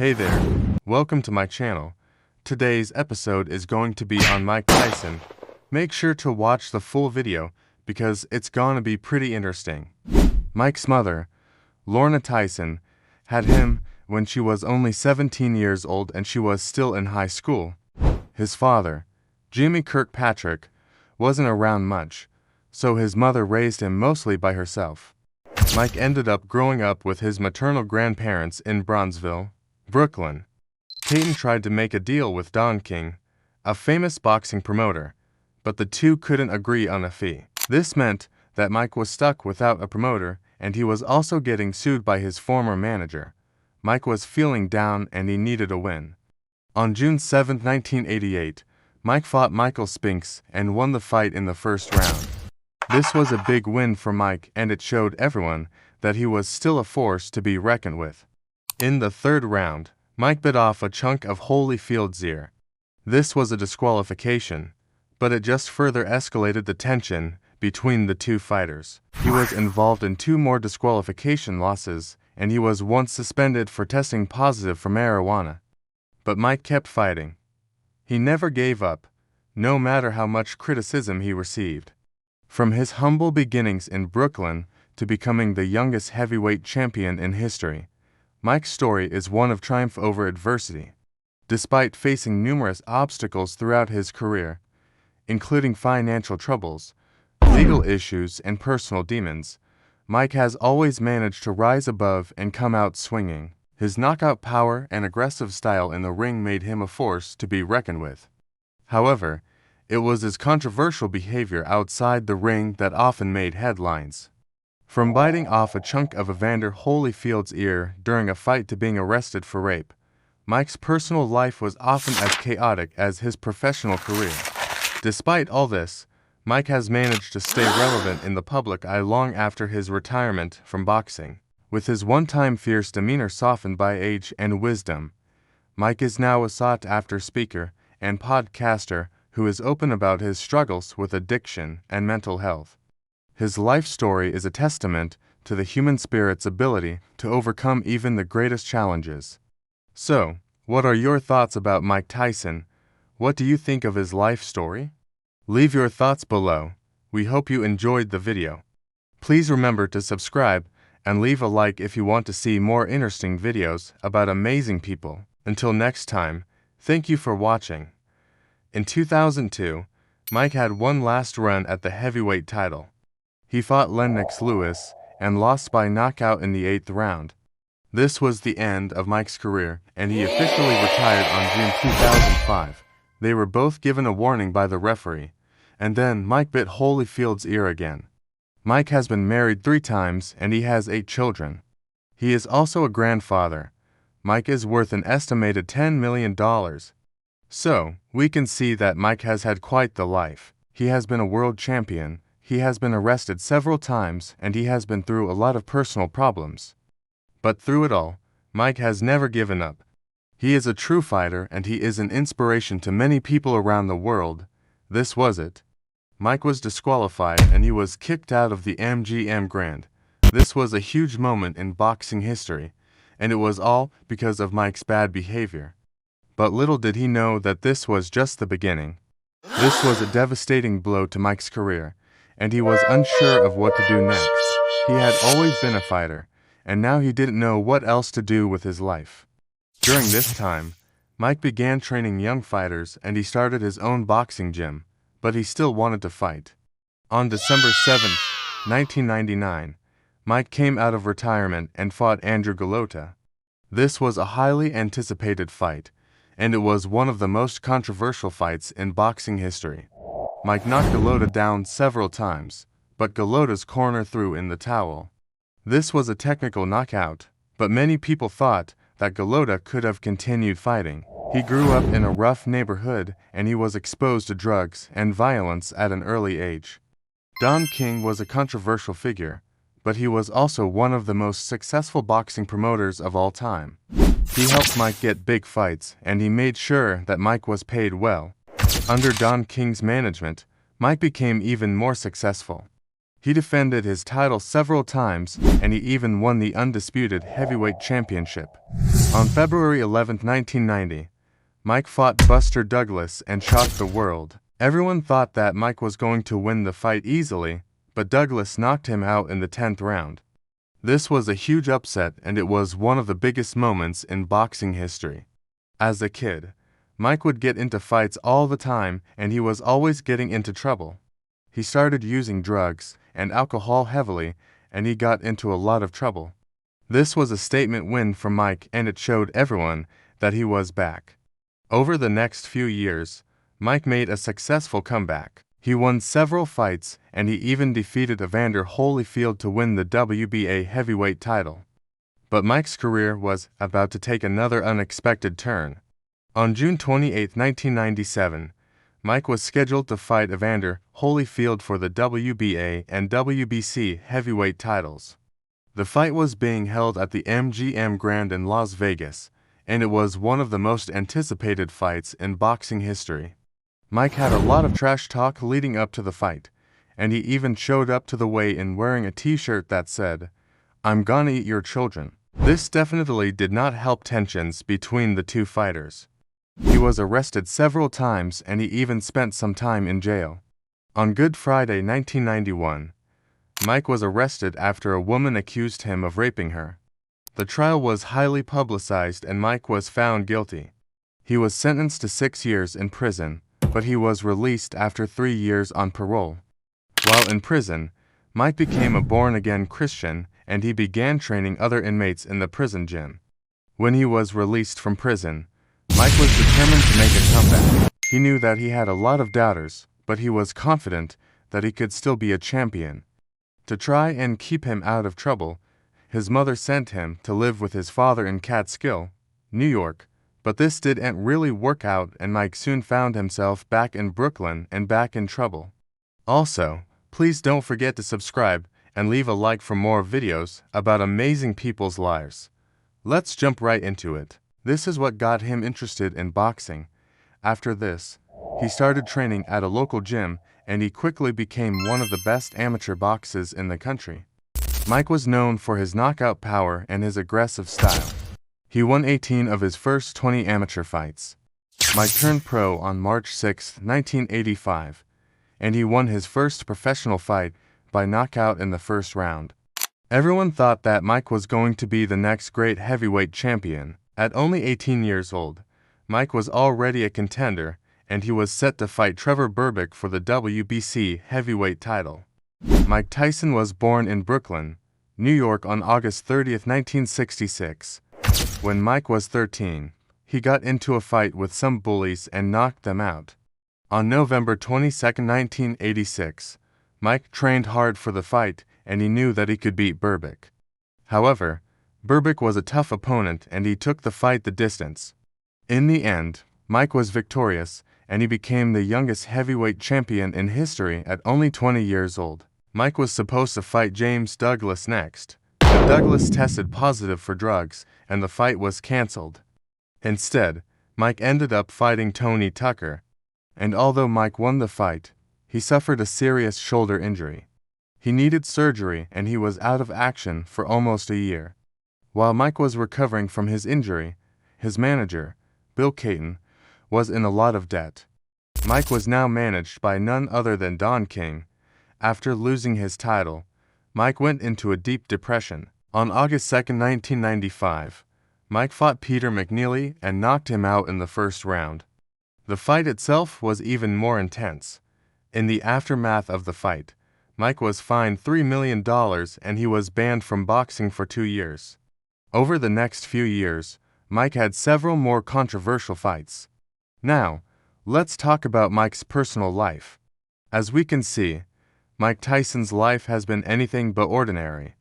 Hey there, welcome to my channel. Today's episode is going to be on Mike Tyson. Make sure to watch the full video because it's gonna be pretty interesting. Mike's mother, Lorna Tyson, had him when she was only 17 years old and she was still in high school. His father, Jimmy Kirkpatrick, wasn't around much, so his mother raised him mostly by herself. Mike ended up growing up with his maternal grandparents in Bronzeville, Brooklyn. Peyton tried to make a deal with Don King, a famous boxing promoter, but the two couldn't agree on a fee. This meant that Mike was stuck without a promoter, and he was also getting sued by his former manager. Mike was feeling down and he needed a win. On June 7, 1988, Mike fought Michael Spinks and won the fight in the first round. This was a big win for Mike, and it showed everyone that he was still a force to be reckoned with. In the third round, Mike bit off a chunk of Holyfield's ear. This was a disqualification, but it just further escalated the tension between the two fighters. He was involved in 2 more disqualification losses, and he was once suspended for testing positive for marijuana. But Mike kept fighting. He never gave up, no matter how much criticism he received. From his humble beginnings in Brooklyn to becoming the youngest heavyweight champion in history, Mike's story is one of triumph over adversity. Despite facing numerous obstacles throughout his career, including financial troubles, legal issues, and personal demons, Mike has always managed to rise above and come out swinging. His knockout power and aggressive style in the ring made him a force to be reckoned with. However, it was his controversial behavior outside the ring that often made headlines. From biting off a chunk of Evander Holyfield's ear during a fight to being arrested for rape, Mike's personal life was often as chaotic as his professional career. Despite all this, Mike has managed to stay relevant in the public eye long after his retirement from boxing. With his one-time fierce demeanor softened by age and wisdom, Mike is now a sought-after speaker and podcaster who is open about his struggles with addiction and mental health. His life story is a testament to the human spirit's ability to overcome even the greatest challenges. So, what are your thoughts about Mike Tyson? What do you think of his life story? Leave your thoughts below. We hope you enjoyed the video. Please remember to subscribe and leave a like if you want to see more interesting videos about amazing people. Until next time, thank you for watching. In 2002, Mike had one last run at the heavyweight title. He fought Lennox Lewis and lost by knockout in the 8th round. This was the end of Mike's career, and he officially retired on June 2005. They were both given a warning by the referee, and then Mike bit Holyfield's ear again. Mike has been married 3 times and he has 8 children. He is also a grandfather. Mike is worth an estimated $10 million. So, we can see that Mike has had quite the life. He has been a world champion, he has been arrested several times, and he has been through a lot of personal problems. But through it all, Mike has never given up. He is a true fighter and he is an inspiration to many people around the world. This was it. Mike was disqualified and he was kicked out of the MGM Grand. This was a huge moment in boxing history, and it was all because of Mike's bad behavior. But little did he know that this was just the beginning. This was a devastating blow to Mike's career, and he was unsure of what to do next. He had always been a fighter, and now he didn't know what else to do with his life. During this time, Mike began training young fighters and he started his own boxing gym, but he still wanted to fight. On December 7, 1999, Mike came out of retirement and fought Andrew Golota. This was a highly anticipated fight, and it was one of the most controversial fights in boxing history. Mike knocked Golota down several times, but Golota's corner threw in the towel. This was a technical knockout, but many people thought that Golota could have continued fighting. He grew up in a rough neighborhood and he was exposed to drugs and violence at an early age. Don King was a controversial figure, but he was also one of the most successful boxing promoters of all time. He helped Mike get big fights and he made sure that Mike was paid well. Under Don King's management, Mike became even more successful. He defended his title several times, and he even won the undisputed heavyweight championship. On February 11, 1990, Mike fought Buster Douglas and shocked the world. Everyone thought that Mike was going to win the fight easily, but Douglas knocked him out in the 10th round. This was a huge upset, and it was one of the biggest moments in boxing history. As a kid, Mike would get into fights all the time, and he was always getting into trouble. He started using drugs and alcohol heavily, and he got into a lot of trouble. This was a statement win for Mike, and it showed everyone that he was back. Over the next few years, Mike made a successful comeback. He won several fights, and he even defeated Evander Holyfield to win the WBA heavyweight title. But Mike's career was about to take another unexpected turn. On June 28, 1997, Mike was scheduled to fight Evander Holyfield for the WBA and WBC heavyweight titles. The fight was being held at the MGM Grand in Las Vegas, and it was one of the most anticipated fights in boxing history. Mike had a lot of trash talk leading up to the fight, and he even showed up to the weigh-in wearing a t-shirt that said, "I'm gonna eat your children." This definitely did not help tensions between the two fighters. He was arrested several times, and he even spent some time in jail. On Good Friday 1991, Mike was arrested after a woman accused him of raping her. The trial was highly publicized, and Mike was found guilty. He was sentenced to 6 years in prison, but he was released after 3 years on parole. While in prison, Mike became a born-again Christian, and he began training other inmates in the prison gym. When he was released from prison, Mike was determined to make a comeback. He knew that he had a lot of doubters, but he was confident that he could still be a champion. To try and keep him out of trouble, his mother sent him to live with his father in Catskill, New York, but this didn't really work out, and Mike soon found himself back in Brooklyn and back in trouble. Also, please don't forget to subscribe and leave a like for more videos about amazing people's lives. Let's jump right into it. This is what got him interested in boxing. After this, he started training at a local gym, and he quickly became one of the best amateur boxers in the country. Mike was known for his knockout power and his aggressive style. He won 18 of his first 20 amateur fights. Mike turned pro on March 6, 1985, and he won his first professional fight by knockout in the first round. Everyone thought that Mike was going to be the next great heavyweight champion. At only 18 years old, Mike was already a contender, and he was set to fight Trevor Berbick for the WBC heavyweight title. Mike Tyson was born in Brooklyn, New York on August 30, 1966. When Mike was 13, he got into a fight with some bullies and knocked them out. On November 22, 1986, Mike trained hard for the fight, and he knew that he could beat Berbick. However, Berbick was a tough opponent, and he took the fight the distance. In the end, Mike was victorious, and he became the youngest heavyweight champion in history at only 20 years old. Mike was supposed to fight James Douglas next, but Douglas tested positive for drugs, and the fight was canceled. Instead, Mike ended up fighting Tony Tucker, and although Mike won the fight, he suffered a serious shoulder injury. He needed surgery, and he was out of action for almost a year. While Mike was recovering from his injury, his manager, Bill Caton, was in a lot of debt. Mike was now managed by none other than Don King. After losing his title, Mike went into a deep depression. On August 2, 1995, Mike fought Peter McNeely and knocked him out in the first round. The fight itself was even more intense. In the aftermath of the fight, Mike was fined $3 million, and he was banned from boxing for 2 years. Over the next few years, Mike had several more controversial fights. Now, let's talk about Mike's personal life. As we can see, Mike Tyson's life has been anything but ordinary.